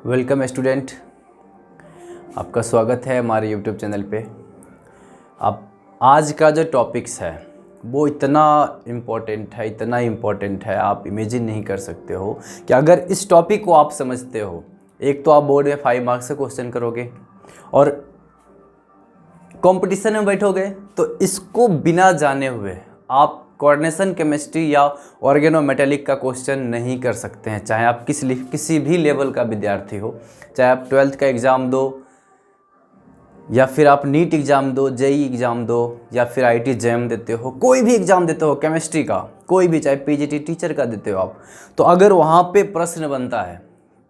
Welcome student, आपका स्वागत है हमारे यूट्यूब चैनल पे। आप आज का जो टॉपिक्स है वो इतना इम्पोर्टेंट है, आप इमेजिन नहीं कर सकते हो कि अगर इस टॉपिक को आप समझते हो, एक तो आप बोर्ड में 5 मार्क्स का क्वेश्चन करोगे और कंपटीशन में बैठोगे, तो इसको बिना जाने हुए आप कोऑर्डिनेशन केमिस्ट्री या ऑर्गेनोमेटेलिक का क्वेश्चन नहीं कर सकते हैं। चाहे आप किसी भी लेवल का विद्यार्थी हो, चाहे आप 12th का एग्ज़ाम दो या फिर आप नीट एग्ज़ाम दो, जेई एग्ज़ाम दो या फिर आईटी जेएम देते हो, कोई भी एग्ज़ाम देते हो केमिस्ट्री का, कोई भी, चाहे पीजीटी टीचर का देते हो आप, तो अगर वहाँ पे प्रश्न बनता है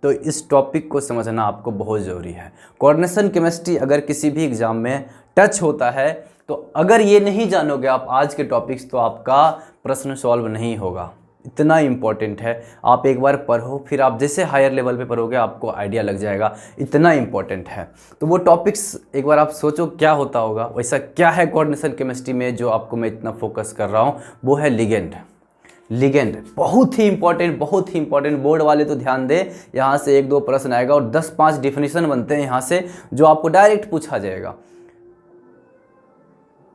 तो इस टॉपिक को समझना आपको बहुत ज़रूरी है। कोऑर्डिनेशन केमिस्ट्री अगर किसी भी एग्ज़ाम में टच होता है तो अगर ये नहीं जानोगे आप आज के टॉपिक्स, तो आपका प्रश्न सॉल्व नहीं होगा। इतना इम्पॉर्टेंट है, आप एक बार पढ़ो, फिर आप जैसे हायर लेवल पे पढ़ोगे आपको आइडिया लग जाएगा, इतना इम्पॉर्टेंट है। तो वो टॉपिक्स एक बार आप सोचो क्या होता होगा, वैसा क्या है कोऑर्डिनेशन केमिस्ट्री में जो आपको मैं इतना फोकस कर रहा हूँ, वो है लिगेंड। लिगेंड बहुत ही इंपॉर्टेंट। बोर्ड वाले तो ध्यान दे, यहाँ से 1-2 प्रश्न आएगा और 10-5 डिफिनीशन बनते हैं यहाँ से, जो आपको डायरेक्ट पूछा जाएगा।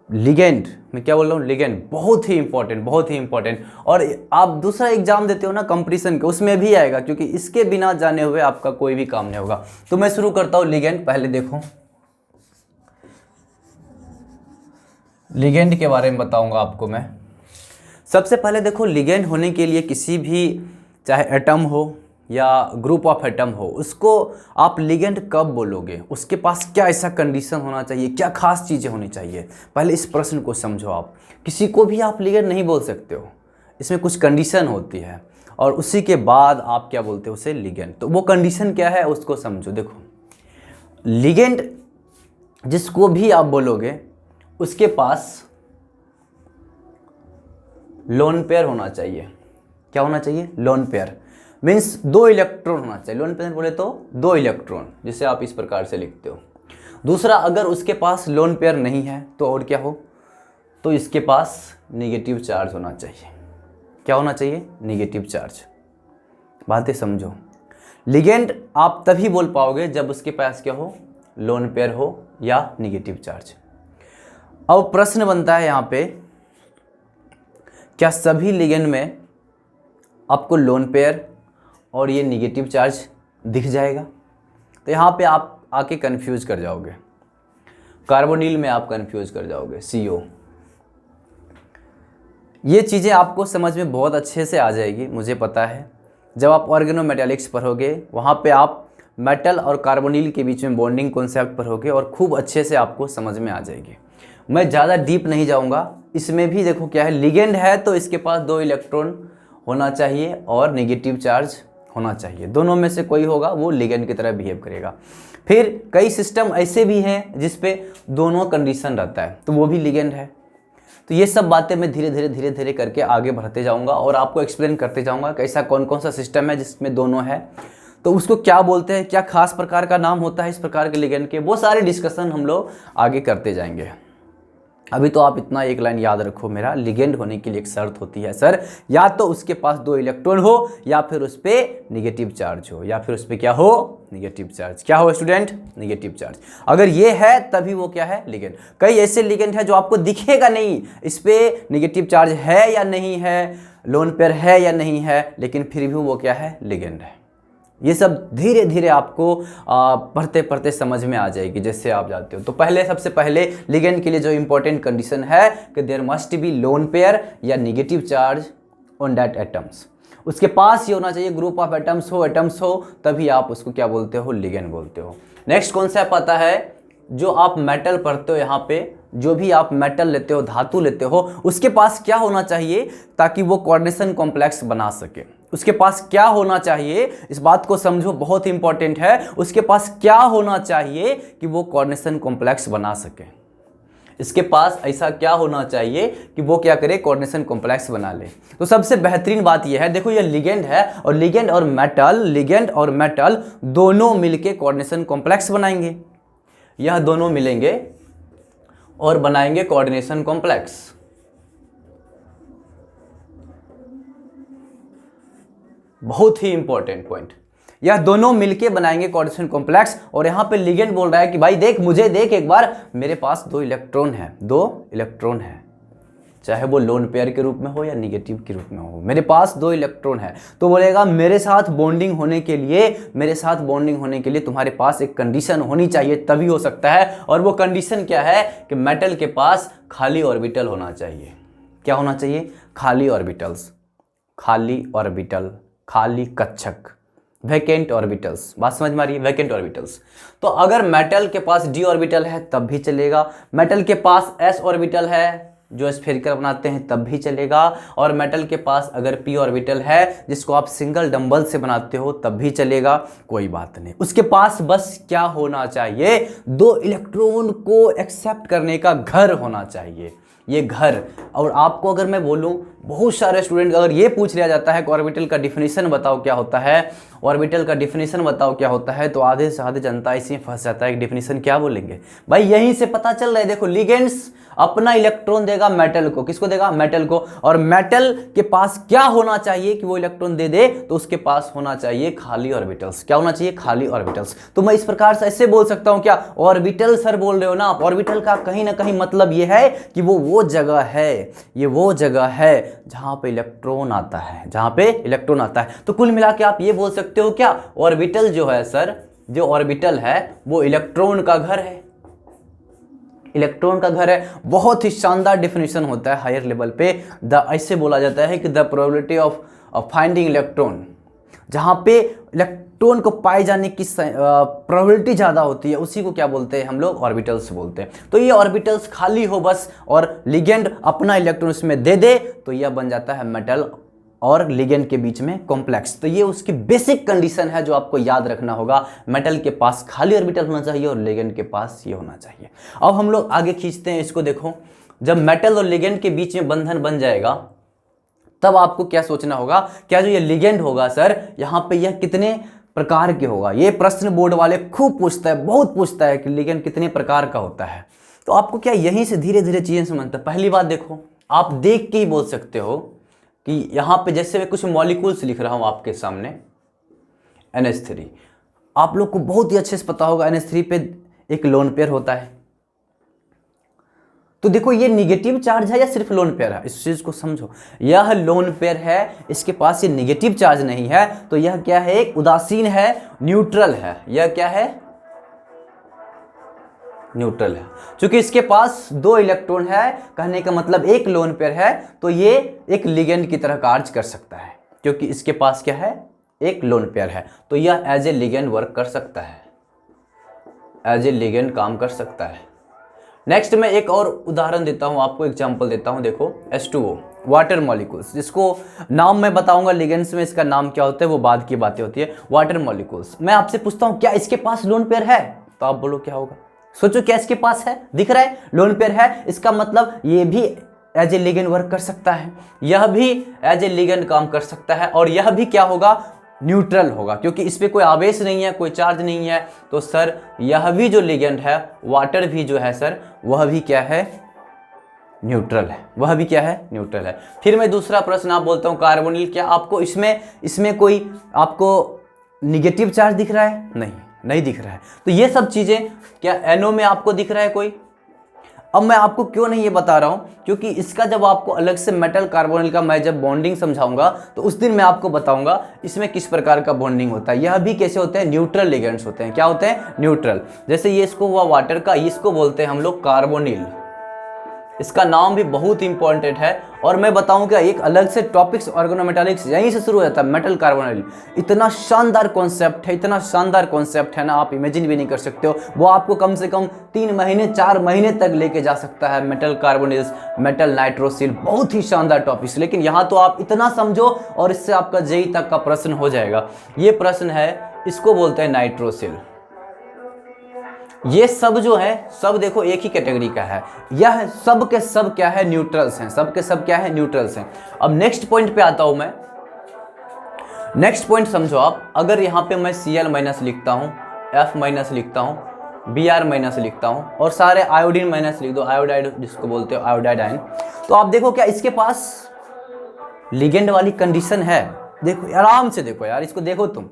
लिगेंड, मैं क्या बोल रहा हूँ, लिगेंड बहुत ही इंपॉर्टेंट। और आप दूसरा एग्जाम देते हो ना कंपटीशन के, उसमें भी आएगा, क्योंकि इसके बिना जाने हुए आपका कोई भी काम नहीं होगा। तो मैं शुरू करता हूँ लिगेंड। पहले देखो, लिगेंड के बारे में बताऊंगा आपको मैं। सबसे पहले देखो, लिगेंड होने के लिए किसी भी, चाहे एटम हो या ग्रुप ऑफ एटम हो, उसको आप लिगेंड कब बोलोगे, उसके पास क्या ऐसा कंडीशन होना चाहिए, क्या खास चीज़ें होनी चाहिए, पहले इस प्रश्न को समझो। आप किसी को भी आप लिगेंड नहीं बोल सकते हो, इसमें कुछ कंडीशन होती है और उसी के बाद आप क्या बोलते हो उसे, लिगेंड। तो वो कंडीशन क्या है उसको समझो। देखो, लिगेंड जिसको भी आप बोलोगे उसके पास लोन पेयर होना चाहिए। क्या होना चाहिए, लोन पेयर मीन्स 2 इलेक्ट्रॉन होना चाहिए। लोन पेयर बोले तो 2 इलेक्ट्रॉन, जिसे आप इस प्रकार से लिखते हो। दूसरा, अगर उसके पास लोन पेयर नहीं है तो और क्या हो, तो इसके पास नेगेटिव चार्ज होना चाहिए। क्या होना चाहिए, नेगेटिव चार्ज। बातें समझो, लिगेंड आप तभी बोल पाओगे जब उसके पास क्या हो, लोन पेयर हो या नेगेटिव चार्ज। अब प्रश्न बनता है यहाँ पे, क्या सभी लिगेंड में आपको लोन पेयर और ये नेगेटिव चार्ज दिख जाएगा? तो यहाँ पे आप आके कंफ्यूज कर जाओगे, कार्बोनिल में आप कंफ्यूज कर जाओगे, CO। ये चीज़ें आपको समझ में बहुत अच्छे से आ जाएगी, मुझे पता है। जब आप ऑर्गेनोमेटेलिक्स पढ़ोगे वहाँ पे आप मेटल और कार्बोनिल के बीच में बॉन्डिंग कॉन्सेप्ट पढ़ोगे और खूब अच्छे से आपको समझ में आ जाएगी। मैं ज़्यादा डीप नहीं जाऊँगा। इसमें भी देखो क्या है, लिगेंड है तो इसके पास 2 इलेक्ट्रॉन होना चाहिए और नेगेटिव चार्ज होना चाहिए। दोनों में से कोई होगा वो लिगेंड की तरह बिहेव करेगा। फिर कई सिस्टम ऐसे भी हैं जिसपे दोनों कंडीशन रहता है, तो वो भी लिगेंड है। तो ये सब बातें मैं धीरे धीरे करके आगे बढ़ते जाऊंगा और आपको एक्सप्लेन करते जाऊंगा कि ऐसा कौन कौन सा सिस्टम है जिसमें दोनों है, तो उसको क्या बोलते हैं, क्या खास प्रकार का नाम होता है इस प्रकार के लिगेंड के, वो सारे डिस्कशन हम लोग आगे करते जाएंगे। अभी तो आप इतना एक लाइन याद रखो मेरा, लिगेंड होने के लिए एक शर्त होती है सर, या तो उसके पास 2 इलेक्ट्रॉन हो या फिर उस पर नेगेटिव चार्ज हो, या फिर उस पर क्या हो, नेगेटिव चार्ज। क्या हो स्टूडेंट, नेगेटिव चार्ज। अगर ये है तभी वो क्या है, लिगेंड। कई ऐसे लिगेंड है जो आपको दिखेगा नहीं, इस पर नेगेटिव चार्ज है या नहीं है, लोन पेयर है या नहीं है, लेकिन फिर भी वो क्या है, लिगेंड है। ये सब धीरे धीरे आपको पढ़ते पढ़ते समझ में आ जाएगी जैसे आप जाते हो। तो पहले, सबसे पहले लिगेंड के लिए जो इंपॉर्टेंट कंडीशन है कि there must be lone pair या negative charge on that atoms. उसके पास ये होना चाहिए, ग्रुप ऑफ एटम्स हो, तभी आप उसको क्या बोलते हो, लिगेंड बोलते हो। नेक्स्ट कॉन्सेप्ट आता है, जो आप मेटल पढ़ते हो, यहाँ पे जो भी आप मेटल लेते हो, धातु लेते हो, उसके पास क्या होना चाहिए ताकि वो कोऑर्डिनेशन कॉम्प्लेक्स बना सके। उसके पास क्या होना चाहिए, इस बात को समझो, बहुत इंपॉर्टेंट है। उसके पास क्या होना चाहिए कि वो कोऑर्डिनेशन कॉम्प्लेक्स बना सके। इसके पास ऐसा क्या होना चाहिए कि वो क्या करे, कोऑर्डिनेशन कॉम्प्लेक्स बना ले। तो सबसे बेहतरीन बात यह है, देखो ये लिगेंड है और लिगेंड और मेटल दोनों मिलके कोऑर्डिनेशन कॉम्प्लेक्स बनाएंगे। यह दोनों मिलेंगे और बनाएंगे कोऑर्डिनेशन कॉम्प्लेक्स। बहुत ही इंपॉर्टेंट पॉइंट। यह दोनों मिलके बनाएंगे कोऑर्डिनेशन कॉम्प्लेक्स। और यहाँ पे लिगेंड बोल रहा है कि भाई देख, मुझे देख एक बार, मेरे पास 2 इलेक्ट्रॉन है, 2 इलेक्ट्रॉन है, चाहे वो लोन पेयर के रूप में हो या निगेटिव के रूप में हो, मेरे पास 2 इलेक्ट्रॉन है। तो बोलेगा मेरे साथ बॉन्डिंग होने के लिए तुम्हारे पास एक कंडीशन होनी चाहिए, तभी हो सकता है। और वो कंडीशन क्या है कि मेटल के पास खाली ऑर्बिटल होना चाहिए। क्या होना चाहिए? खाली ऑर्बिटल्स, खाली ऑर्बिटल, खाली कक्षक, वैकेंट ऑर्बिटल्स। बात समझ में आ रही है? Vacant orbitals. तो अगर मेटल के पास d ऑर्बिटल है तब भी चलेगा, मेटल के पास s ऑर्बिटल है जो स्फेरिकल बनाते हैं तब भी चलेगा, और मेटल के पास अगर p ऑर्बिटल है जिसको आप सिंगल डंबल से बनाते हो तब भी चलेगा, कोई बात नहीं। उसके पास बस क्या होना चाहिए? 2 इलेक्ट्रॉन को एक्सेप्ट करने का घर होना चाहिए, ये घर। और आपको अगर मैं बोलूं, बहुत सारे स्टूडेंट अगर ये पूछ लिया जाता है कि ऑर्बिटल का डिफिनीशन बताओ क्या होता है, ऑर्बिटल का डिफिनीशन बताओ क्या होता है, तो आधे से आधे जनता इसी में फंस जाता है कि डिफिनीशन क्या बोलेंगे। भाई यहीं से पता चल रहा है, देखो लिगेंड्स अपना इलेक्ट्रॉन देगा मेटल को, किसको देगा? मेटल को। और मेटल के पास क्या होना चाहिए कि वो इलेक्ट्रॉन दे दे? तो उसके पास होना चाहिए खाली ऑर्बिटल्स। क्या होना चाहिए? खाली ऑर्बिटल्स। तो मैं इस प्रकार से ऐसे बोल सकता हूं, क्या ऑर्बिटल सर बोल रहे हो ना आप? ऑर्बिटल का कहीं ना कहीं मतलब ये है कि वो जगह है, ये वो जगह है जहां पे इलेक्ट्रॉन आता है, जहां पे इलेक्ट्रॉन आता है। तो कुल मिला के आप ये बोल सकते हो क्या, ऑर्बिटल जो है सर, जो ऑर्बिटल है वो इलेक्ट्रॉन का घर है, इलेक्ट्रॉन का घर है। बहुत ही शानदार डिफिनेशन होता है हायर लेवल पे। ऐसे बोला जाता है कि the probability of finding electron, जहां पे इलेक्ट्रॉन को पाए जाने की प्रोबेबिलिटी ज़्यादा होती है, उसी को क्या बोलते हैं हम लोग? ऑर्बिटल्स बोलते हैं। तो ये ऑर्बिटल्स खाली हो बस, और लिगेंड अपना इलेक्ट्रॉन इसमें दे दे, तो यह बन जाता है मेटल और लिगेंड के बीच में कॉम्प्लेक्स। तो ये उसकी बेसिक कंडीशन है जो आपको याद रखना होगा। मेटल के पास खाली ऑर्बिटल होना चाहिए और लिगेंड के पास ये होना चाहिए। अब हम लोग आगे खींचते हैं इसको। देखो, जब मेटल और लिगेंड के बीच में बंधन बन जाएगा तब आपको क्या सोचना होगा, क्या जो ये लिगेंड होगा सर, यहाँ पे यह कितने प्रकार के होगा? ये प्रश्न बोर्ड वाले खूब पूछता है, बहुत पूछता है कि लिगेंड कितने प्रकार का होता है। तो आपको क्या यहीं से धीरे धीरे चीजें समझता है। पहली बात देखो, आप देख के ही बोल सकते हो कि यहाँ पे जैसे मैं कुछ मॉलिक्यूल्स लिख रहा हूँ आपके सामने, NH3, आप लोग को बहुत ही अच्छे से पता होगा NH3 पे एक लोन पेयर होता है। तो देखो ये निगेटिव चार्ज है या सिर्फ लोन पेयर है, इस चीज को समझो। यह लोन पेयर है, इसके पास ये निगेटिव चार्ज नहीं है, तो यह क्या है? एक उदासीन है, न्यूट्रल है। यह क्या है? न्यूट्रल है। क्योंकि इसके पास 2 इलेक्ट्रॉन है, कहने का मतलब एक लोन पेयर है, तो ये एक लिगेंड की तरह कार्य कर सकता है। क्योंकि इसके पास क्या है? एक लोन पेयर है, तो यह एज ए लिगेंड वर्क कर सकता है, एज ए लिगेंड काम कर सकता है। नेक्स्ट मैं एक और उदाहरण देता हूं आपको, एग्जांपल देता हूं। देखो H2O, वाटर मॉलिक्यूल्स, जिसको नाम मैं बताऊंगा लिगेंड्स में इसका नाम क्या होता है वो बाद की बातें होती है। वाटर मॉलिक्यूल्स, मैं आपसे पूछता हूं क्या इसके पास लोन पेयर है? तो आप बोलो क्या होगा? सोचो, क्या इसके पास है? दिख रहा है लोन पेयर है, इसका मतलब ये भी एज ए लिगेंड वर्क कर सकता है, यह भी एज ए लिगेंड काम कर सकता है, और यह भी क्या होगा? न्यूट्रल होगा, क्योंकि इस पे कोई आवेश नहीं है, कोई चार्ज नहीं है। तो सर यह भी जो लिगेंड है, वाटर भी जो है सर, वह भी क्या है? न्यूट्रल है। वह भी क्या है? न्यूट्रल है। फिर मैं दूसरा प्रश्न आप बोलता हूँ, कार्बोनिल, क्या आपको इसमें कोई आपको निगेटिव चार्ज दिख रहा है? नहीं दिख रहा है। तो ये सब चीजें क्या NO में आपको दिख रहा है कोई? अब मैं आपको क्यों नहीं ये बता रहा हूं, क्योंकि इसका जब आपको अलग से मेटल कार्बोनिल का मैं जब बॉन्डिंग समझाऊंगा तो उस दिन मैं आपको बताऊंगा इसमें किस प्रकार का बॉन्डिंग होता है। यह भी कैसे होते हैं? न्यूट्रल लिगेंड्स होते हैं। क्या होते हैं? न्यूट्रल। जैसे ये इसको हुआ वाटर का, इसको बोलते हैं हम लोग कार्बोनिल। इसका नाम भी बहुत इंपॉर्टेंट है, और मैं बताऊंगा एक अलग से टॉपिक्स ऑर्गेनोमेटालिक्स यहीं से शुरू हो जाता है, मेटल कार्बोनिल। इतना शानदार कॉन्सेप्ट है, इतना शानदार कॉन्सेप्ट है ना, आप इमेजिन भी नहीं कर सकते हो। वो आपको कम से कम 3 महीने 4 महीने तक लेके जा सकता है। मेटल कार्बोनिल्स, मेटल नाइट्रोसिल, बहुत ही शानदार टॉपिक्स। लेकिन यहाँ तो आप इतना समझो और इससे आपका JEE तक का प्रश्न हो जाएगा। ये प्रश्न है, इसको बोलते हैं नाइट्रोसिल। ये सब जो है, सब देखो एक ही कैटेगरी का है। यह सब के सब क्या है? न्यूट्रल्स हैं। सब के सब क्या है? न्यूट्रल्स हैं। अब नेक्स्ट पॉइंट पे आता हूं मैं। नेक्स्ट पॉइंट समझो आप, अगर यहां पे मैं Cl- लिखता हूं, F- लिखता हूं, Br- लिखता हूं, और सारे आयोडीन माइनस लिख दो, आयोडाइड जिसको बोलते हो, आयोडाइड आयन, तो आप देखो क्या इसके पास लिगेंड वाली कंडीशन है? देखो आराम से देखो यार, इसको देखो तुम,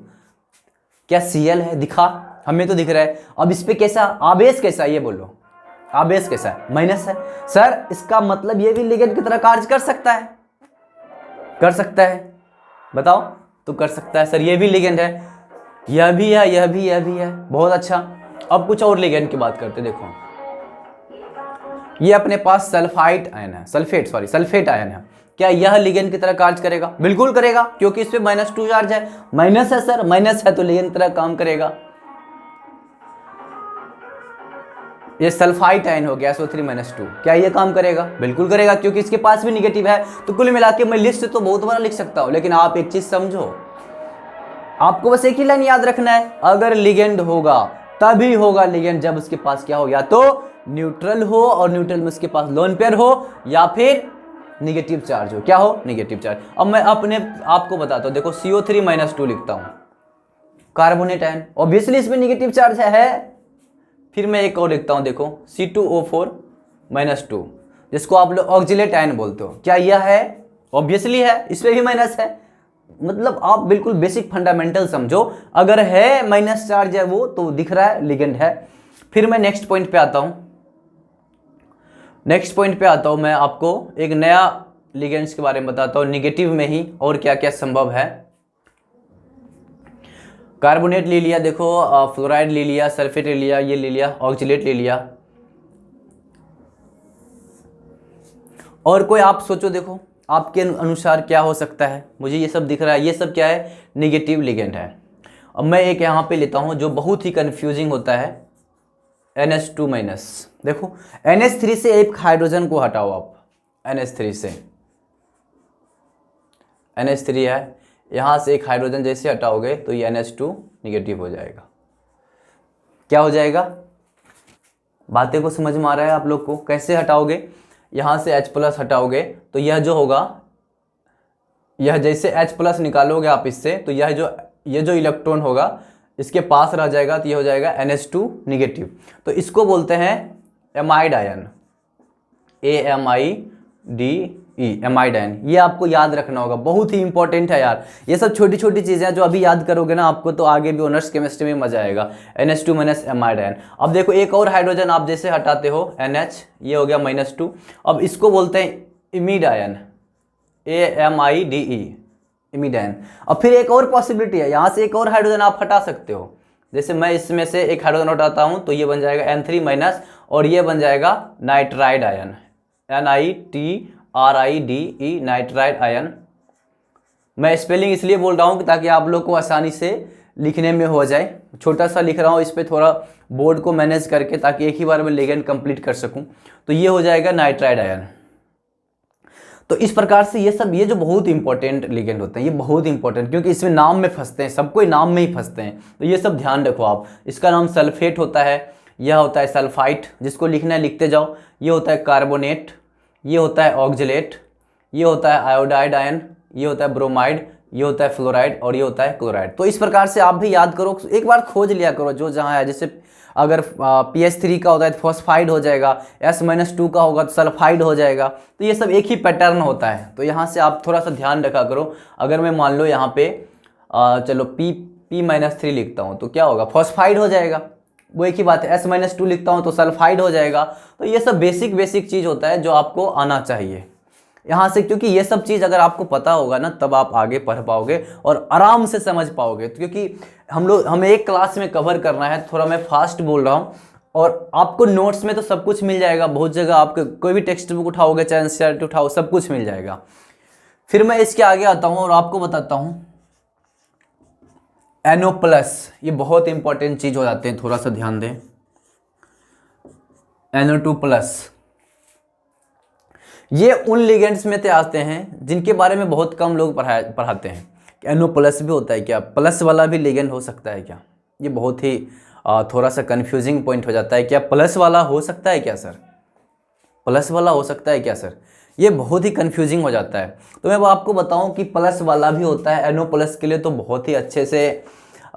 क्या Cl है? दिखा, हमें तो दिख रहा है। अब इस पे कैसा आवेश कैसा है ये बोलो, आवेश कैसा है? माइनस है। सर इसका मतलब ये भी लिगेंड की तरह कार्य कर सकता है, कर सकता है, बताओ। तो कर सकता है सर, ये भी लिगेंड है, यह भी है, यह भी, यह भी है। बहुत अच्छा। अब कुछ और लिगेंड की बात करते हैं। देखो ये अपने पास सल्फाइड आयन है, सल्फेट आयन है। क्या यह लिगेंड की तरह कार्य करेगा? बिल्कुल करेगा, क्योंकि इस पे -2 चार्ज है। माइनस है सर, माइनस है तो लिगेंड की तरह काम करेगा। ये सल्फाइड आयन हो गया SO3 - 2, क्या ये काम करेगा? बिल्कुल करेगा, क्योंकि इसके पास भी निगेटिव है। तो कुल मिला के मैं लिस्ट तो बहुत बड़ा लिख सकता हूं, लेकिन आप एक चीज समझो, आपको बस एक ही लाइन याद रखना है, अगर लिगेंड होगा तभी होगा लिगेंड जब उसके पास क्या हो, या तो न्यूट्रल हो और न्यूट्रल में उसके पास लोन पेयर हो, या फिर निगेटिव चार्ज हो। क्या हो? Negative charge. अब मैं अपने आपको बताता हूं, देखो CO3 - 2 लिखता हूं, कार्बोनेट आयन, ऑब्वियसली इसमें निगेटिव चार्ज है। फिर मैं एक और लिखता हूं, देखो C2O4 - 2, जिसको आप लोग ऑक्जिलेट आयन बोलते हो। क्या यह है? ऑब्वियसली है, इसमें भी माइनस है। मतलब आप बिल्कुल बेसिक फंडामेंटल समझो, अगर है माइनस चार्ज है वो तो दिख रहा है लिगेंड है। फिर मैं नेक्स्ट पॉइंट पे आता हूं, मैं आपको एक नया लिगेंड्स के बारे में बताता हूं, निगेटिव में ही और क्या क्या संभव है। कार्बोनेट ले लिया, देखो फ्लोराइड ले लिया, सल्फेट ले लिया, ये ले लिया, ऑक्जिलेट ले लिया। और कोई आप सोचो, देखो आपके अनुसार क्या हो सकता है। मुझे ये सब दिख रहा है, ये सब क्या है? निगेटिव लिगेंड है। अब मैं एक यहाँ पे लेता हूँ जो बहुत ही कंफ्यूजिंग होता है, NH2-। देखो NH3 से एक हाइड्रोजन को हटाओ आप, NH3 से, NH3 है, यहाँ से एक हाइड्रोजन जैसे हटाओगे तो ये NH2 निगेटिव हो जाएगा। क्या हो जाएगा? बातें को समझ में आ रहा है आप लोग को? कैसे हटाओगे? यहाँ से H+ हटाओगे तो यह जो होगा, यह जैसे H+ निकालोगे आप इससे, तो यह जो इलेक्ट्रॉन होगा इसके पास रह जाएगा, तो यह हो जाएगा NH2 निगेटिव। तो इसको बोलते हैं amide ion, AMIDE, amide ion. ये आपको याद रखना होगा, बहुत ही इंपॉर्टेंट है यार। ये सब छोटी छोटी चीज़ें जो अभी याद करोगे ना आपको, तो आगे भी ऑनर्स केमिस्ट्री में मजा आएगा। NH2- amide ion. अब देखो एक और हाइड्रोजन आप जैसे हटाते हो, NH, ये हो गया -2। अब इसको बोलते हैं amid ion, AMIDE, amid ion. अब फिर एक और पॉसिबिलिटी है, यहाँ से एक और हाइड्रोजन आप हटा सकते हो। जैसे मैं इसमें से एक हाइड्रोजन हटाता हूँ तो ये बन जाएगा N3-, और ये बन जाएगा nitride ion, NITRIDE, nitride ion. मैं स्पेलिंग इसलिए बोल रहा हूँ ताकि आप लोग को आसानी से लिखने में हो जाए। छोटा सा लिख रहा हूँ इस पर थोड़ा बोर्ड को मैनेज करके, ताकि एक ही बार में लिगेंड कंप्लीट कर सकूँ। तो ये हो जाएगा नाइट्राइड आयन। तो इस प्रकार से ये जो बहुत इंपॉर्टेंट लिगेंड होते हैं, ये बहुत इंपॉर्टेंट, क्योंकि इसमें नाम में फंसते हैं, सब कोई नाम में ही फंसते हैं। तो ये सब ध्यान रखो आप। इसका नाम सल्फेट होता है, यह होता है सल्फाइट, जिसको लिखना है लिखते जाओ। ये होता है कार्बोनेट, ये होता है ऑक्जिलेट, ये होता है आयोडाइड आयन, ये होता है ब्रोमाइड, ये होता है फ्लोराइड, और ये होता है क्लोराइड। तो इस प्रकार से आप भी याद करो, एक बार खोज लिया करो जो जहाँ है। जैसे अगर PH3 का होता है तो फॉस्फाइड हो जाएगा, S-2 का होगा तो सल्फाइड हो जाएगा। तो ये सब एक ही पैटर्न होता है। तो यहाँ से आप थोड़ा सा ध्यान रखा करो। अगर मैं मान लो यहाँ पे चलो P-3 लिखता हूँ तो क्या होगा? फॉस्फाइड हो जाएगा, वो एक ही बात है। S-2 लिखता हूँ तो सल्फाइड हो जाएगा। तो ये सब बेसिक चीज़ होता है जो आपको आना चाहिए यहाँ से, क्योंकि ये सब चीज़ अगर आपको पता होगा ना, तब आप आगे पढ़ पाओगे और आराम से समझ पाओगे। क्योंकि हमें एक क्लास में कवर करना है, थोड़ा मैं फास्ट बोल रहा हूँ। और आपको नोट्स में तो सब कुछ मिल जाएगा, बहुत जगह आपको कोई भी टेक्स्ट बुक उठाओगे, चाहे NCERT उठाओ, सब कुछ मिल जाएगा। फिर मैं इसके आगे आता हूँ और आपको बताता हूँ NO+। ये बहुत इंपॉर्टेंट चीज़ हो जाते हैं, थोड़ा सा ध्यान दें। NO2+, ये उन लिगेंड्स में से आते हैं जिनके बारे में बहुत कम लोग पढ़ाते हैं। NO+ भी होता है क्या? प्लस वाला भी लिगेंड हो सकता है क्या? ये बहुत ही थोड़ा सा कंफ्यूजिंग पॉइंट हो जाता है। क्या प्लस वाला हो सकता है क्या सर? प्लस वाला हो सकता है क्या सर? ये बहुत ही कंफ्यूजिंग हो जाता है। तो मैं आपको बताऊं कि प्लस वाला भी होता है। NO+ के लिए तो बहुत ही अच्छे से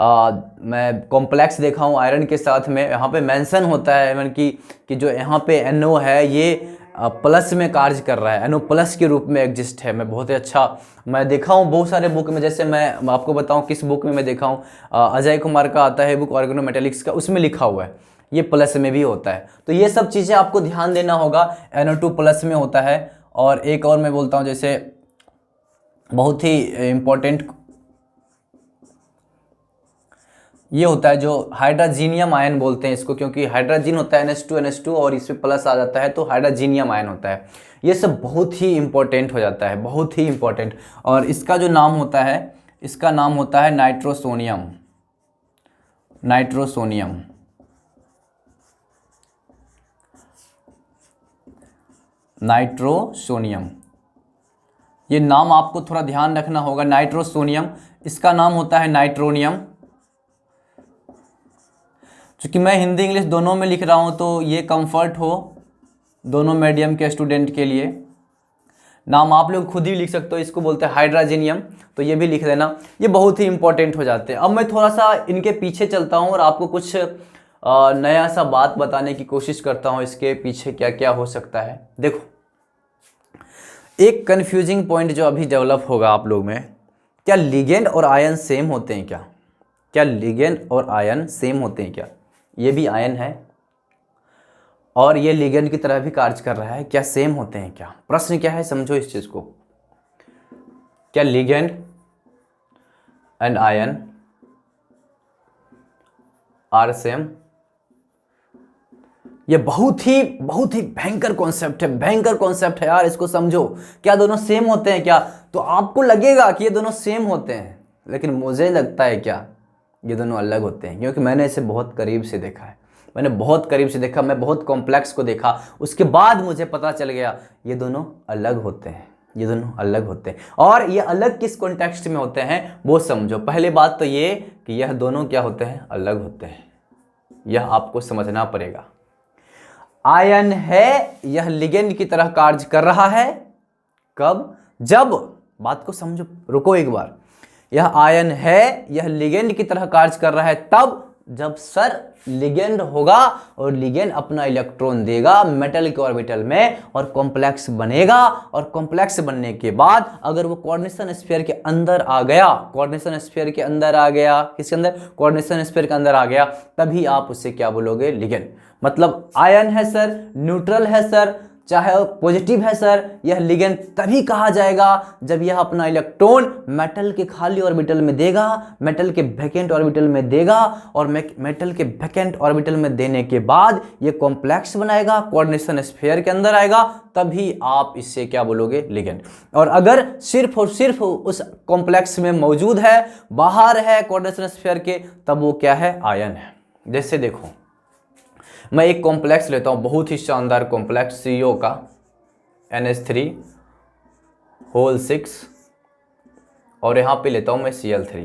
मैं कॉम्प्लेक्स देखा हूँ आयरन के साथ में, यहाँ पे मेंशन होता है इवन कि जो यहाँ पे NO है ये प्लस में कार्य कर रहा है, NO प्लस के रूप में एग्जिस्ट है। मैं बहुत ही अच्छा मैं देखा हूँ बहुत सारे बुक में, जैसे मैं आपको बताऊँ किस बुक में मैं देखा हूँ, अजय कुमार का आता है बुक ऑर्गेनोमेटेलिक्स का, उसमें लिखा हुआ है ये प्लस में भी होता है। तो ये सब चीज़ें आपको ध्यान देना होगा, NO2 प्लस में होता है। और एक और मैं बोलता हूँ जैसे बहुत ही इम्पोर्टेंट ये होता है जो हाइड्रोजीनियम आयन बोलते हैं इसको, क्योंकि हाइड्रोजन होता है NH2 और इस पे प्लस आ जाता है तो हाइड्रोजीनियम आयन होता है। ये सब बहुत ही इम्पोर्टेंट हो जाता है, बहुत ही इम्पोर्टेंट। और इसका जो नाम होता है, इसका नाम होता है नाइट्रोसोनियम, नाइट्रोसोनियम। नाइट्रोसोनियम ये नाम आपको थोड़ा ध्यान रखना होगा, नाइट्रोसोनियम। इसका नाम होता है नाइट्रोनियम। चूँकि मैं हिंदी इंग्लिश दोनों में लिख रहा हूँ तो ये कंफर्ट हो दोनों मीडियम के स्टूडेंट के लिए। नाम आप लोग खुद ही लिख सकते हो, इसको बोलते हैं हाइड्रोजीनियम, तो ये भी लिख लेना, ये बहुत ही इंपॉर्टेंट हो जाते हैं। अब मैं थोड़ा सा इनके पीछे चलता हूँ और आपको कुछ नया सा बात बताने की कोशिश करता हूँ इसके पीछे क्या क्या हो सकता है। देखो एक कन्फ्यूजिंग पॉइंट जो अभी डेवलप होगा आप लोग में, क्या लिगेंड और आयन सेम होते हैं क्या? क्या लिगेंड और आयन सेम होते हैं क्या? ये भी आयन है और ये लिगेंड की तरह भी कार्य कर रहा है, क्या सेम होते हैं क्या? प्रश्न क्या है, समझो इस चीज को। क्या ligand and ion are same? ये बहुत ही भयंकर कॉन्सेप्ट है, भयंकर कॉन्सेप्ट है यार, इसको समझो। क्या दोनों सेम होते हैं क्या? तो आपको लगेगा कि ये दोनों सेम होते हैं, लेकिन मुझे लगता है क्या ये दोनों अलग होते हैं, क्योंकि मैंने इसे बहुत करीब से देखा है, मैंने बहुत करीब से देखा, मैं बहुत कॉम्प्लेक्स को देखा, उसके बाद मुझे पता चल गया ये दोनों अलग होते हैं, ये दोनों अलग होते हैं। और ये अलग किस कॉन्टेक्स्ट में होते हैं वो समझो। पहली बात तो ये कि यह दोनों क्या होते हैं, अलग होते हैं, यह आपको समझना पड़ेगा। आयन है, यह लिगेंड की तरह कार्य कर रहा है, कब? जब, बात को समझो, रुको एक बार, यह आयन है, यह लिगेंड की तरह कार्य कर रहा है तब जब सर लिगेंड होगा और लिगेंड अपना इलेक्ट्रॉन देगा मेटल के ऑर्बिटल में और कॉम्प्लेक्स बनेगा, और कॉम्प्लेक्स बनने के बाद अगर वो कोऑर्डिनेशन स्फीयर के अंदर आ गया, कोऑर्डिनेशन स्फीयर के अंदर आ गया, किसके अंदर? कोऑर्डिनेशन स्फीयर के अंदर आ गया, तभी आप उसे क्या बोलोगे? लिगेंड। मतलब आयन है सर, न्यूट्रल है सर, चाहे पॉजिटिव है सर, यह लिगेंड तभी कहा जाएगा जब यह अपना इलेक्ट्रॉन मेटल के खाली ऑर्बिटल में देगा, मेटल के वैकेंट ऑर्बिटल में देगा, और मेटल के वैकेंट ऑर्बिटल में देने के बाद यह कॉम्प्लेक्स बनाएगा, कोऑर्डिनेशन स्फीयर के अंदर आएगा, तभी आप इससे क्या बोलोगे? लिगेंड। और अगर सिर्फ और सिर्फ उस कॉम्प्लेक्स में मौजूद है, बाहर है कोऑर्डिनेशन स्फीयर के, तब वो क्या है? आयन है। जैसे देखो मैं एक कॉम्प्लेक्स लेता हूं, बहुत ही शानदार कॉम्प्लेक्स CO का NH3 होल 6, और यहां पे लेता हूं मैं Cl3।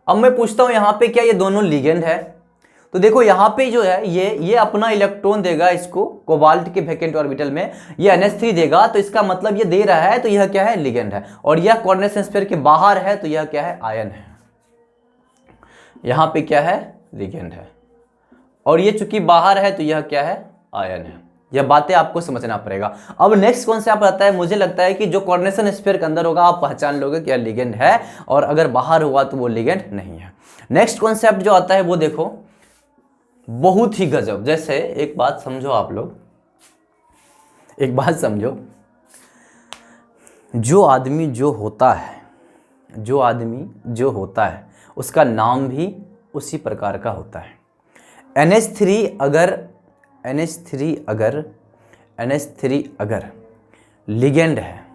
अब मैं पूछता हूं यहां पे क्या ये दोनों लिगेंड है? तो देखो यहां पे जो है ये अपना इलेक्ट्रॉन देगा इसको कोबाल्ट के वैकेंट ऑर्बिटल में, ये NH3 देगा, तो इसका मतलब ये दे रहा है, तो यह क्या है? लिगेंड है। और यह कोऑर्डिनेशन स्फीयर के बाहर है, तो यह क्या है? आयन है। यहां पे क्या है? लिगेंड है। और ये चूंकि बाहर है तो यह क्या है? आयन है। यह बातें आपको समझना पड़ेगा। अब नेक्स्ट कॉन्सेप्ट आता है, मुझे लगता है कि जो कोऑर्डिनेशन स्फीयर के अंदर होगा आप पहचान लोगे कि यह लिगेंड है, और अगर बाहर हुआ तो वो लिगेंड नहीं है। नेक्स्ट कॉन्सेप्ट जो आता है वो देखो बहुत ही गजब। जैसे एक बात समझो आप लोग, एक बात समझो, जो आदमी जो होता है, जो आदमी जो होता है उसका नाम भी उसी प्रकार का होता है। NH3 अगर लिगेंड है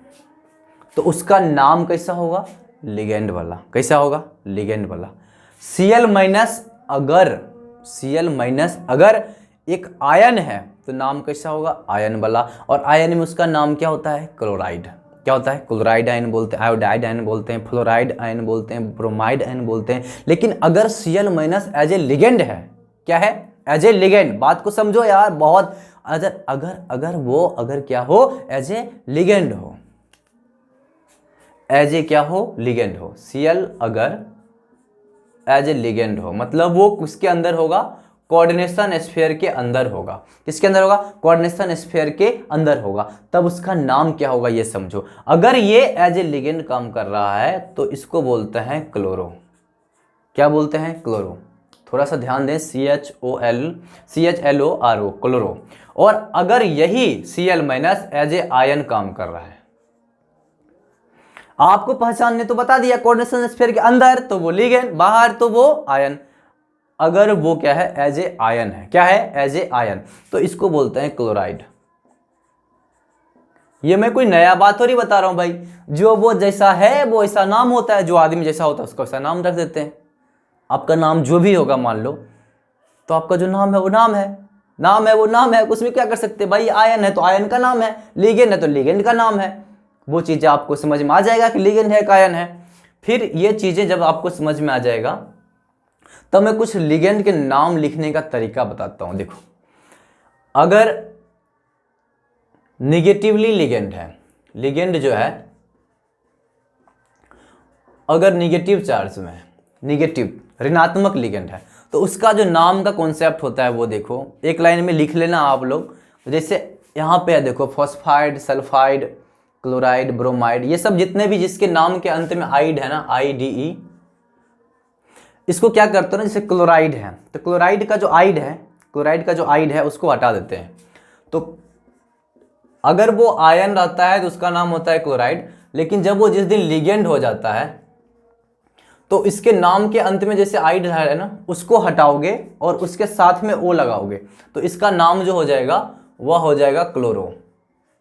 तो उसका नाम कैसा होगा? लिगेंड वाला। कैसा होगा? लिगेंड वाला। Cl माइनस अगर एक आयन है तो नाम कैसा होगा? आयन वाला। और आयन में उसका नाम क्या होता है? क्लोराइड। क्या होता है? क्लोराइड आयन बोलते हैं, आयोडाइड आयन बोलते हैं, फ्लोराइड आयन बोलते हैं, ब्रोमाइड आयन बोलते हैं। लेकिन अगर Cl minus as a ligand है, क्या है? As a ligand. बात को समझो यार, बहुत अगर क्या हो? एज ए लिगेंड हो, एज ए क्या हो? लिगेंड हो। Cl अगर एज ए लिगेंड हो, मतलब वो किसके अंदर होगा, कोऑर्डिनेशन स्फीयर के अंदर होगा। किसके अंदर होगा, कोऑर्डिनेशन स्फीयर के अंदर होगा, तब उसका नाम क्या होगा ये समझो। अगर ये एज ए लिगेंड काम कर रहा है तो इसको बोलते हैं क्लोरो। क्या बोलते हैं, क्लोरो। थोड़ा सा ध्यान दें, CHLO क्लोरो। और अगर यही Cl- एज ए आयन काम कर रहा है, आपको पहचानने तो बता दिया, कोऑर्डिनेशन स्फीयर के अंदर तो वो लिगेंड, बाहर तो वो आयन। अगर वो क्या है, एज ए आयन है, क्या है, एज ए आयन, तो इसको बोलते हैं क्लोराइड। ये मैं कोई नया बात थोड़ी बता रहा हूं भाई, जो वो जैसा है वो ऐसा नाम होता है, जो आदमी जैसा होता है उसको ऐसा नाम रख देते हैं। आपका नाम जो भी होगा मान लो, तो आपका जो नाम है वो नाम है, नाम है वो नाम है, उसमें क्या कर सकते हैं भाई, आयन है तो आयन का नाम है, लिगेंड है तो लिगेंड का नाम है। वो चीज़ें आपको समझ में आ जाएगा कि लिगेंड है, आयन है। फिर ये चीज़ें जब आपको समझ में आ जाएगा, तब मैं कुछ लिगेंड के नाम लिखने का तरीका बताता हूं। देखो, अगर निगेटिवली लिगेंड है, लिगेंड जो है अगर निगेटिव चार्ज में है, निगेटिव ऋणात्मक लिगेंड है, तो उसका जो नाम का कॉन्सेप्ट होता है वो देखो, एक लाइन में लिख लेना आप लोग। जैसे यहाँ पे है देखो, फॉस्फाइड, सल्फाइड, क्लोराइड, ब्रोमाइड, ये सब जितने भी जिसके नाम के अंत में आइड है ना, IDE, इसको क्या करते हो ना, जैसे क्लोराइड है तो क्लोराइड का जो आइड है, क्लोराइड का जो आइड है उसको हटा देते हैं। तो अगर वो आयन रहता है तो उसका नाम होता है क्लोराइड, लेकिन जब वो जिस दिन लिगेंड हो जाता है तो इसके नाम के अंत में जैसे आइड है ना, उसको हटाओगे और उसके साथ में O लगाओगे, तो इसका नाम जो हो जाएगा वह हो जाएगा क्लोरो।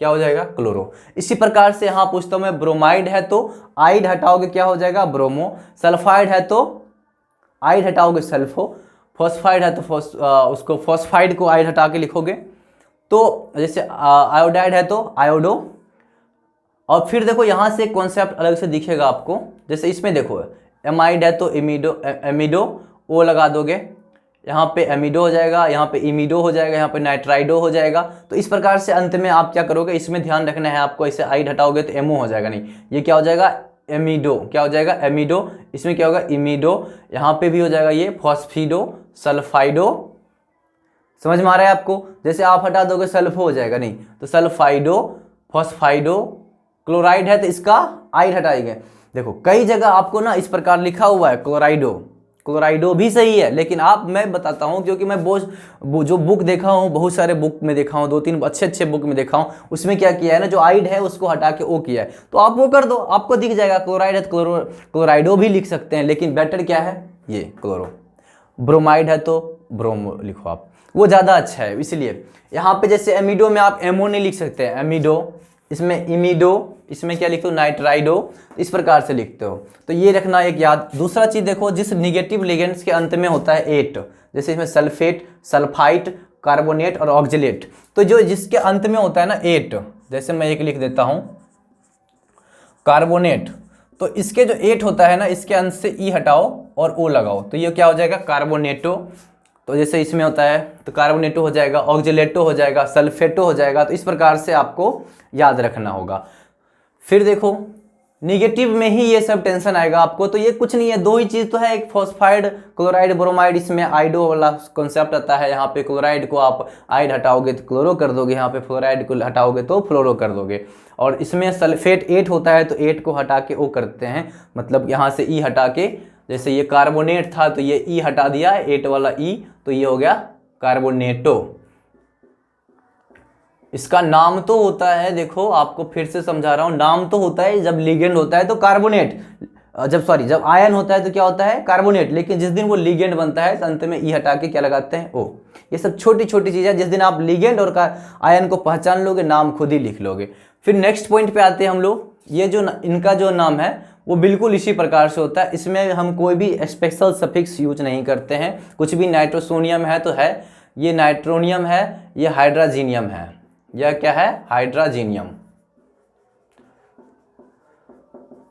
क्या हो जाएगा, क्लोरो। इसी प्रकार से यहाँ पूछता हूं मैं, ब्रोमाइड है तो आइड हटाओगे क्या हो जाएगा, ब्रोमो। सल्फाइड है तो आइड हटाओगे, सल्फो। फॉस्फाइड है तो उसको फॉस्फाइड को आइड हटा के लिखोगे। तो जैसे आयोडाइड है तो आयोडो। और फिर देखो यहाँ से कॉन्सेप्ट अलग से दिखेगा आपको, जैसे इसमें देखो एमाइड है तो एमिडो, O लगा दोगे, यहाँ पे एमिडो हो जाएगा, यहाँ पे इमिडो हो जाएगा, यहाँ पे नाइट्राइडो हो जाएगा। तो इस प्रकार से अंत में आप क्या करोगे, इसमें ध्यान रखना है आपको, ऐसे आइड हटाओगे तो एमओ हो जाएगा, नहीं, ये क्या हो जाएगा, एमिडो। क्या हो जाएगा, एमिडो। इसमें क्या होगा, इमिडो। यहाँ पे भी हो जाएगा ये फॉस्फिडो, सल्फाइडो। समझ में आ रहा है आपको, जैसे आप हटा दोगे सल्फो हो जाएगा, नहीं, तो सल्फाइडो, फॉस्फाइडो। क्लोराइड है तो इसका आइड हटाएंगे। देखो कई जगह आपको ना इस प्रकार लिखा हुआ है क्लोराइडो, क्लोराइडो भी सही है, लेकिन आप, मैं बताता हूँ क्योंकि मैं जो बुक देखा हूँ, बहुत सारे बुक में देखा हूँ, 2-3 अच्छे बुक में देखा हूँ, उसमें क्या किया है ना, जो आइड है उसको हटा के O किया है, तो आप वो कर दो, आपको दिख जाएगा। क्लोराइड है तो क्लोराइडो भी लिख सकते हैं, लेकिन बेटर क्या है, ये क्लोरो। ब्रोमाइड है तो ब्रोमो लिखो आप, वो ज़्यादा अच्छा है। इसलिए यहाँ पे जैसे एमिडो में आप एमओ नहीं लिख सकते हैं, एमिडो, इसमें इमिडो, इसमें क्या लिखते हो, नाइट्राइडो, इस प्रकार से लिखते हो। तो ये रखना एक याद। दूसरा चीज़ देखो, जिस निगेटिव लिगेंड्स के अंत में होता है एट, जैसे इसमें सल्फेट, सल्फाइट, कार्बोनेट और ऑक्जिलेट, तो जो जिसके अंत में होता है ना एट, जैसे मैं एक लिख देता हूँ कार्बोनेट, तो इसके जो एट होता है ना, इसके अंत से ई हटाओ और ओ लगाओ, तो ये क्या हो जाएगा, कार्बोनेटो। तो जैसे इसमें होता है तो कार्बोनेटो हो जाएगा, ऑक्जिलेटो हो जाएगा, सल्फेटो हो जाएगा। तो इस प्रकार से आपको याद रखना होगा। फिर देखो निगेटिव में ही ये सब टेंशन आएगा आपको, तो ये कुछ नहीं है, दो ही चीज़ तो है, एक फॉस्फाइड, क्लोराइड, ब्रोमाइड, इसमें आइडो वाला कॉन्सेप्ट आता है। यहाँ पे क्लोराइड को आप आइड हटाओगे तो क्लोरो कर दोगे, यहाँ पे फ्लोराइड को हटाओगे तो फ्लोरो कर दोगे। और इसमें सल्फेट एट होता है तो एट को हटा के ओ करते हैं, मतलब यहाँ से ई हटा के, जैसे ये कार्बोनेट था तो ये ई हटा दिया, एट वाला ई, तो ये हो गया कार्बोनेटो। इसका नाम तो होता है, देखो आपको फिर से समझा रहा हूं, नाम तो होता है जब लिगेंड होता है तो कार्बोनेट, जब आयन होता है तो क्या होता है, कार्बोनेट, लेकिन जिस दिन वो लिगेंड बनता है तो अंत में ई हटा के क्या लगाते हैं, ओ। ये सब छोटी छोटी चीजें, जिस दिन आप लिगेंड और आयन को पहचान लोगे, नाम खुद ही लिख लोगे। फिर नेक्स्ट पॉइंट पे आते हैं हम लोग। ये जो इनका जो नाम है वो बिल्कुल इसी प्रकार से होता है, इसमें हम कोई भी स्पेशल सफिक्स यूज नहीं करते हैं। कुछ भी नाइट्रोसोनियम है तो है, ये नाइट्रोनियम है, ये हाइड्राजीनियम है, यह क्या है, हाइड्राजीनियम।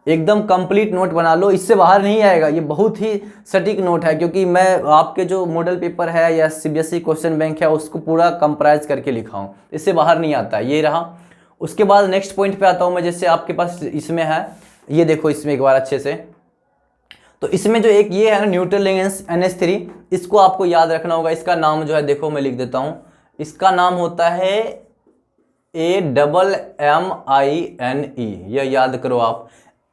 एकदम कंप्लीट नोट बना लो, इससे बाहर नहीं आएगा, ये बहुत ही सटीक नोट है, क्योंकि मैं आपके जो मॉडल पेपर है या CBSE क्वेश्चन बैंक है उसको पूरा कंप्राइज करके लिखा हूँ, इससे बाहर नहीं आता, ये रहा। उसके बाद नेक्स्ट पॉइंट पे आता हूँ मैं, जैसे आपके पास इसमें है, ये देखो इसमें एक बार अच्छे से, तो इसमें जो एक ये है ना न्यूट्रल रिंग NH3, इसको आपको याद रखना होगा। इसका नाम जो है देखो मैं लिख देता हूँ, इसका नाम होता है AMMINE, यह याद करो आप।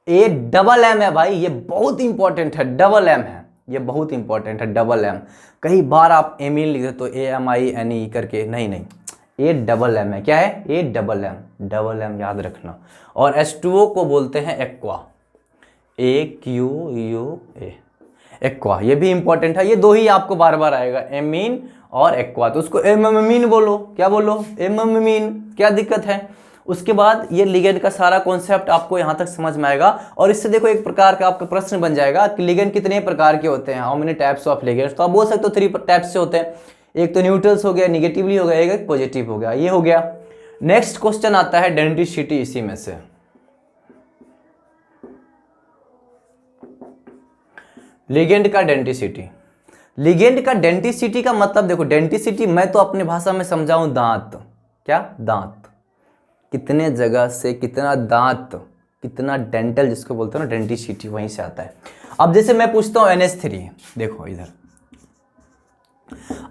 AMM है भाई, ये बहुत इंपॉर्टेंट है, डबल एम है, ये बहुत इंपॉर्टेंट है, डबल एम। कई बार आप एमीन लिख देते हो AMINE करके, नहीं नहीं, AMM है। क्या है? AMM, डबल एम याद रखना। और H2O को बोलते हैं एक्वा, AQUA, एक्वा, ये भी इंपॉर्टेंट है। ये दो ही आपको बार बार आएगा, एमीन और एक्वा, तो उसको एमीन बोलो। क्या बोलो? एमीन, क्या दिक्कत है? उसके बाद ये लिगेंड का सारा कॉन्सेप्ट आपको यहाँ तक समझ में आएगा। और इससे देखो एक प्रकार का आपका प्रश्न बन जाएगा कि लिगेंड कितने प्रकार के होते हैं, how many types of ligands. तो आप बोल सकते हो 3 टाइप्स से होते हैं, एक तो न्यूट्रल्स हो गया, निगेटिवली हो गया, एक पॉजिटिव हो गया, ये हो गया। नेक्स्ट क्वेश्चन आता है डेंटिसिटी, इसी में से लिगेंड का डेंटिसिटी। लिगेंड का डेंटिसिटी का मतलब देखो, डेंटिसिटी मैं तो अपनी भाषा में समझाऊं दांत। क्या? दांत, कितने जगह से कितना दांत, कितना डेंटल जिसको बोलते हैं ना, डेंटिसिटी वहीं से आता है। अब जैसे मैं पूछता हूँ NH3, देखो इधर,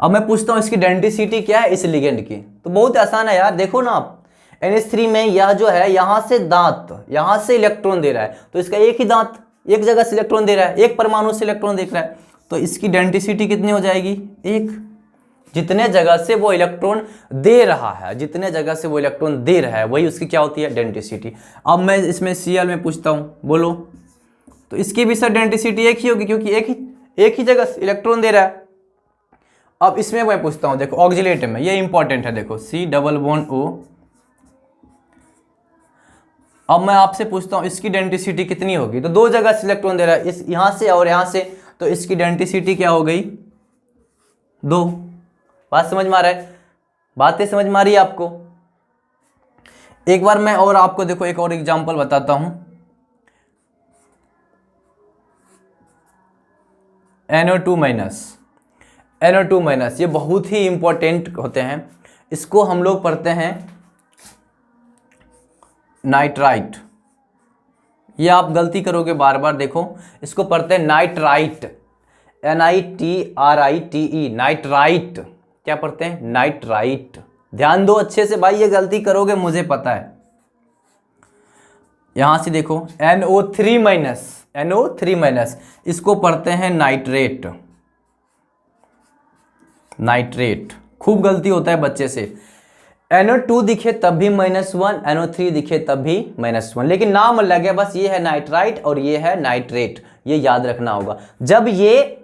अब मैं पूछता हूँ इसकी डेंटिसिटी क्या है इस लिगेंड की, तो बहुत आसान है यार। देखो ना आप, NH3 में यह जो है यहां से दांत, यहां से इलेक्ट्रॉन दे रहा है, तो इसका एक ही दांत एक जगह से इलेक्ट्रॉन दे रहा है, एक परमाणु से इलेक्ट्रॉन देख रहा है, तो इसकी डेंटिसिटी कितनी हो जाएगी? 1। जितने जगह से वो इलेक्ट्रॉन दे रहा है, जितने जगह से वो इलेक्ट्रॉन दे रहा है, वही उसकी क्या होती है? डेंटिसिटी। अब मैं इसमें Cl में पूछता हूं, बोलो, तो इसकी भी सर डेंटिसिटी एक ही होगी, क्योंकि एक ही जगह से इलेक्ट्रॉन दे रहा है। अब इसमें मैं पूछता हूं, देखो ऑक्जिलेट में, ये इंपॉर्टेंट है, देखो C+O। अब मैं आपसे पूछता हूं इसकी डेंटिसिटी कितनी होगी, तो 2 जगह से इलेक्ट्रॉन दे रहा है, इस यहां से और यहां से, तो इसकी डेंटिसिटी क्या हो गई? 2। बात समझ में आ रहा है? बातें समझ में आ रही है आपको? एक बार मैं और आपको देखो एक और एग्जांपल बताता हूं। NO2-, ये बहुत ही इंपॉर्टेंट होते हैं, इसको हम लोग पढ़ते हैं नाइट्राइट। ये आप गलती करोगे बार बार, देखो इसको पढ़ते हैं नाइट्राइट, NITRITE, नाइट्राइट। क्या पढ़ते हैं? नाइट्राइट। ध्यान दो अच्छे से भाई, ये गलती करोगे मुझे पता है। यहां से देखो NO3-, इसको पढ़ते हैं नाइट्रेट, नाइट्रेट। खूब गलती होता है बच्चे से, NO2 दिखे तब भी -1, NO3 दिखे तब भी -1, लेकिन नाम अलग है, बस ये है नाइट्राइट और ये है नाइट्रेट, ये याद रखना होगा। जब ये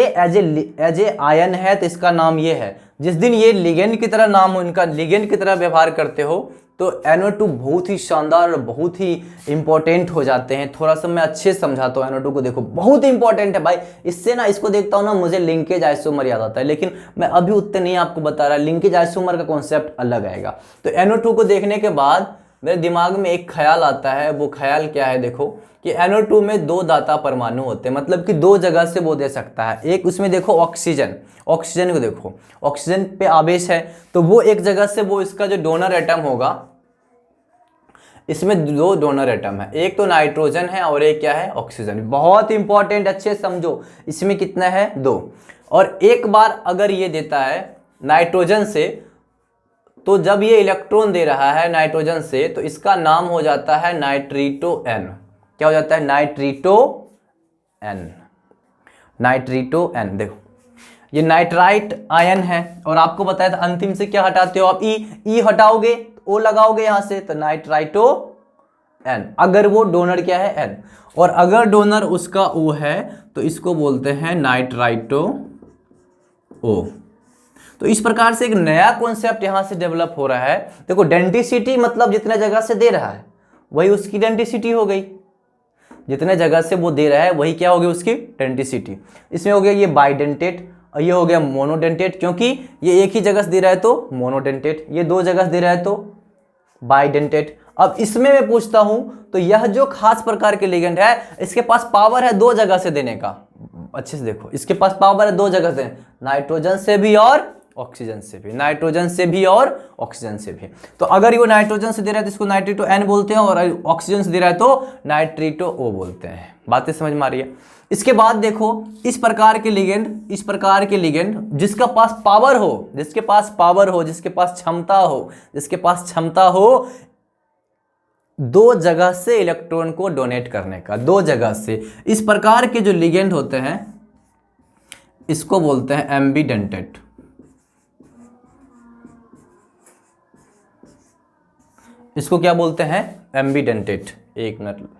एज ए आयन है तो इसका नाम ये है, जिस दिन ये लिगेंड की तरह नाम हो, इनका लिगेंड की तरह व्यवहार करते हो, तो NO2 बहुत ही शानदार और बहुत ही इंपॉर्टेंट हो जाते हैं। थोड़ा सा मैं अच्छे से समझाता हूँ NO2 को, देखो बहुत इंपॉर्टेंट है भाई। इससे ना, इसको देखता हूँ ना, मुझे लिंकेज आइसोमर याद आता है, लेकिन मैं अभी उतने नहीं आपको बता रहा, लिंकेज आइसोमर का कॉन्सेप्ट अलग आएगा। तो NO2 को देखने के बाद मेरे दिमाग में एक ख्याल आता है, वो ख्याल क्या है? देखो कि NO2 में 2 दाता परमाणु होते हैं, मतलब कि 2 जगह से वो दे सकता है। एक उसमें देखो ऑक्सीजन को देखो, ऑक्सीजन पे आवेश है, तो वो एक जगह से वो इसका जो डोनर एटम होगा, इसमें 2 डोनर एटम है, एक तो नाइट्रोजन है और एक क्या है? ऑक्सीजन। बहुत इंपॉर्टेंट, अच्छे समझो। इसमें कितना है? 2। और एक बार अगर ये देता है नाइट्रोजन से, तो जब ये इलेक्ट्रॉन दे रहा है नाइट्रोजन से, तो इसका नाम हो जाता है नाइट्रीटो N। क्या हो जाता है? नाइट्रीटो N। देखो ये नाइट्राइट आयन है, और आपको बताया था अंतिम से क्या हटाते हो आप? ई हटाओगे, O लगाओगे यहां से, तो नाइट्राइटो N, अगर वो डोनर क्या है? N। और अगर डोनर उसका O है तो इसको बोलते हैं नाइट्राइटो O। तो इस प्रकार से एक नया कॉन्सेप्ट यहां से डेवलप हो रहा है। देखो डेंटिसिटी मतलब जितने जगह से दे रहा है वही उसकी डेंटिसिटी हो गई, जितने जगह से वो दे रहा है वही क्या हो गई? उसकी डेंटिसिटी। इसमें हो गया ये बाइडेंटेट और ये हो गया मोनोडेंटेट, क्योंकि ये एक ही जगह से दे रहा है तो मोनोडेंटेट, ये 2 जगह से दे रहा है तो बाइडेंटेट। अब इसमें मैं पूछता हूं, तो यह जो खास प्रकार के लिगेंड है, इसके पास पावर है 2 जगह से देने का। अच्छे से देखो, इसके पास पावर है 2 जगह से, नाइट्रोजन से भी और ऑक्सीजन से भी, नाइट्रोजन से भी और ऑक्सीजन से भी। तो अगर ये नाइट्रोजन से दे रहा है तो इसको नाइट्रीटो N बोलते हैं, और ऑक्सीजन से दे रहा है तो नाइट्रीटो O बोलते हैं। बातें समझ में आ रही है? इसके बाद देखो इस प्रकार के लिगेंड जिसके पास पावर हो, जिसके पास क्षमता हो दो जगह से इलेक्ट्रॉन को डोनेट करने का, दो जगह से, इस प्रकार के जो लिगेंड होते हैं इसको बोलते हैं एम्बीडेंटेट। इसको क्या बोलते हैं? एम्बीडेंटेट। एक मिनट।